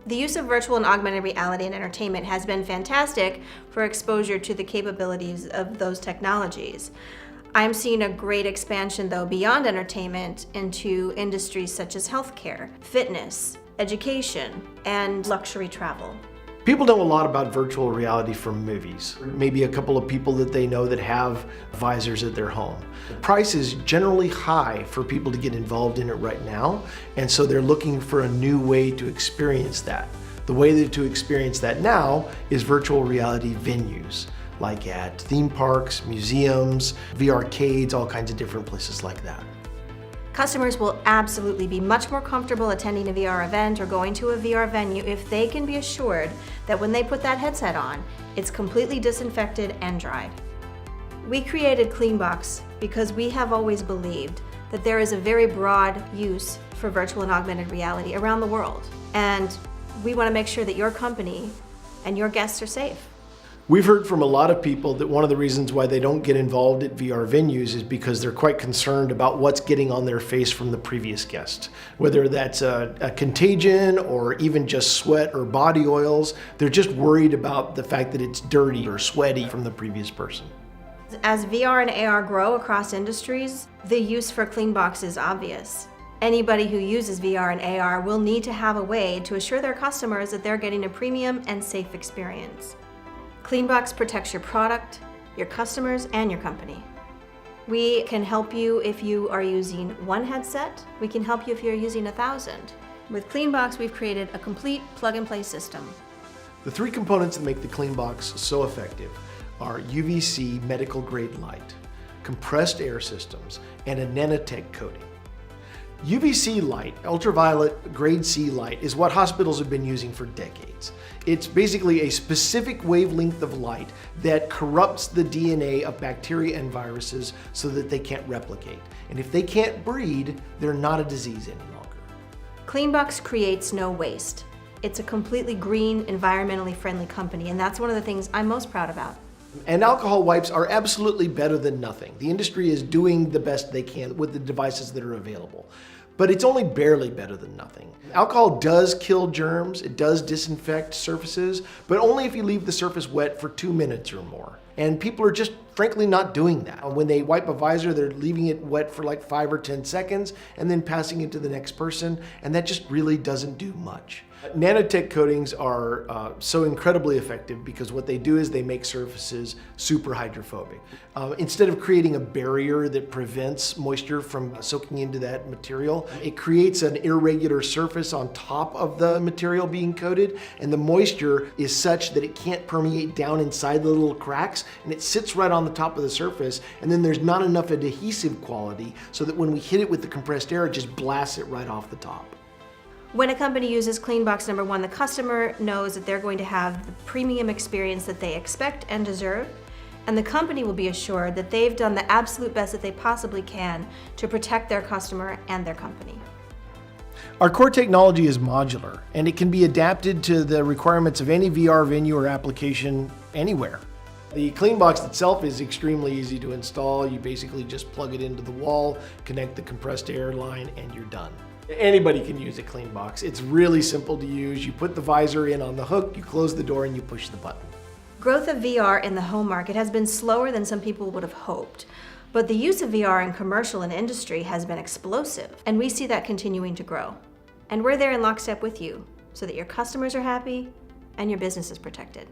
The use of virtual and augmented reality in entertainment has been fantastic for exposure to the capabilities of those technologies. I'm seeing a great expansion, though, beyond entertainment into industries such as healthcare, fitness, education, and luxury travel. People know a lot about virtual reality from movies. Maybe a couple of people that they know that have visors at their home. The price is generally high for people to get involved in it right now, and so they're looking for a new way to experience that. The way to experience that now is virtual reality venues, like at theme parks, museums, VR arcades, all kinds of different places like that. Customers will absolutely be much more comfortable attending a VR event or going to a VR venue if they can be assured that when they put that headset on, it's completely disinfected and dried. We created Cleanbox because we have always believed that there is a very broad use for virtual and augmented reality around the world, and we want to make sure that your company and your guests are safe. We've heard from a lot of people that one of the reasons why they don't get involved at VR venues is because they're quite concerned about what's getting on their face from the previous guest. Whether that's a contagion or even just sweat or body oils, they're just worried about the fact that it's dirty or sweaty from the previous person. As VR and AR grow across industries, the use for Cleanbox is obvious. Anybody who uses VR and AR will need to have a way to assure their customers that they're getting a premium and safe experience. Cleanbox protects your product, your customers, and your company. We can help you if you are using one headset. We can help you if you're using 1,000. With Cleanbox, we've created a complete plug-and-play system. The three components that make the Cleanbox so effective are UVC medical-grade light, compressed air systems, and a nanotech coating. UVC light, ultraviolet grade C light, is what hospitals have been using for decades. It's basically a specific wavelength of light that corrupts the DNA of bacteria and viruses so that they can't replicate. And if they can't breed, they're not a disease any longer. Cleanbox creates no waste. It's a completely green, environmentally friendly company, and that's one of the things I'm most proud about. And alcohol wipes are absolutely better than nothing. The industry is doing the best they can with the devices that are available. But it's only barely better than nothing. Alcohol does kill germs, it does disinfect surfaces, but only if you leave the surface wet for 2 minutes or more. And people are just frankly not doing that. When they wipe a visor, they're leaving it wet for like 5 or 10 seconds and then passing it to the next person, and that just really doesn't do much. Nanotech coatings are so incredibly effective because what they do is they make surfaces super hydrophobic. Instead of creating a barrier that prevents moisture from soaking into that material, it creates an irregular surface on top of the material being coated, and the moisture is such that it can't permeate down inside the little cracks, and it sits right on the top of the surface, and then there's not enough adhesive quality so that when we hit it with the compressed air, it just blasts it right off the top. When a company uses Cleanbox, number one, the customer knows that they're going to have the premium experience that they expect and deserve, and the company will be assured that they've done the absolute best that they possibly can to protect their customer and their company. Our core technology is modular, and it can be adapted to the requirements of any VR venue or application anywhere. The Cleanbox itself is extremely easy to install. You basically just plug it into the wall, connect the compressed air line, and you're done. Anybody can use a Cleanbox. It's really simple to use. You put the visor in on the hook, you close the door, and you push the button. Growth of VR in the home market has been slower than some people would have hoped, but the use of VR in commercial and industry has been explosive, and we see that continuing to grow. And we're there in lockstep with you so that your customers are happy and your business is protected.